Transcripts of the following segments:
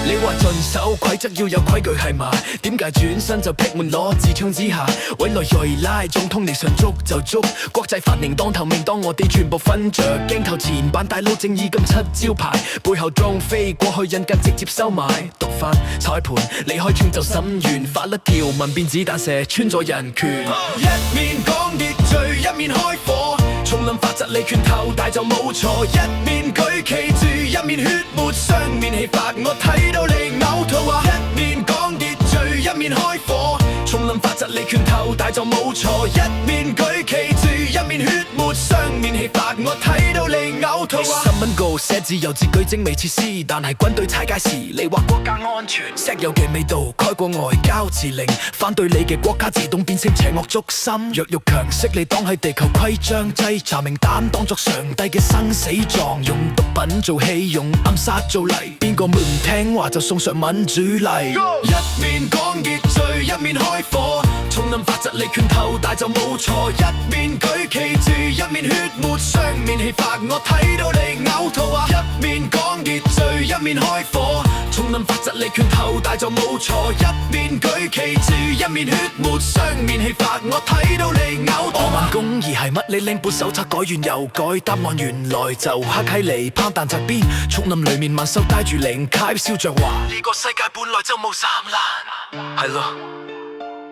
你話遵守規則要有規矩係咪？點解轉身就劈門攞自槍之下？委內瑞拉總統你想捉就捉，國際法庭當頭明當我哋全部瞓着。鏡頭前扮大佬正義咁七招牌，背後裝飛過去人格直接收埋。讀翻彩盤離開村就心軟，法律條文變子彈射穿咗人權。一面講秩序一面開火，叢林法則你拳頭大就冇錯。一面舉旗幟一面血沫，雙面起法我睇到你嘔吐啊！一面講秩序一面開火，叢林法則你拳頭大就冇錯。一面舉旗幟一面血沫，雙面起法我睇到你嘔吐啊！新聞稿寫自由字句精美設施，但係軍隊踩街時你話國家安全，石油嘅味道蓋過外交辭令，反對你嘅國家自動變成邪惡軸心。弱肉強食你當係地球規章制，查明單當作上帝嘅生死狀，用毒品做戲，用暗殺做例，邊個唔聽話就送上民主禮。一面講秩序一面開火，叢林法則你拳頭大就冇錯。一面舉旗幟一面血沫，雙面起法我睇到你嘔吐啊！一面講秩序一面開火，叢林法則你拳頭大就冇錯。一面舉旗幟一面血沫，雙面起法我睇到你嘔吐啊！我問公義係乜？你拎本手冊改完又改，答案原來就黑喺嚟拋彈側邊。叢林裏面猛獸帶住靈鎧，笑着話呢個世界本來就冇三難。係咯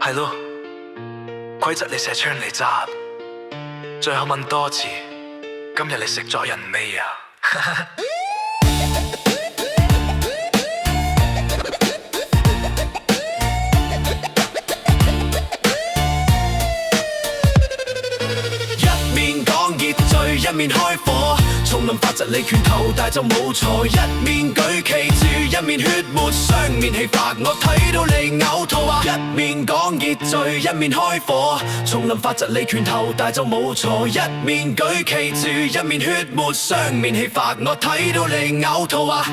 係咯，規則你寫出嚟執，最後問多次，今日你食咗人未啊？一面講秩序一面開火，叢林法則你拳頭大就冇錯。一面舉旗幟一面血沫，雙面起法我睇到你嘔吐啊！一面講秩序一面開火，叢林法則你拳頭大就冇錯。一面舉旗幟一面血沫，雙面起法我睇到你嘔吐啊！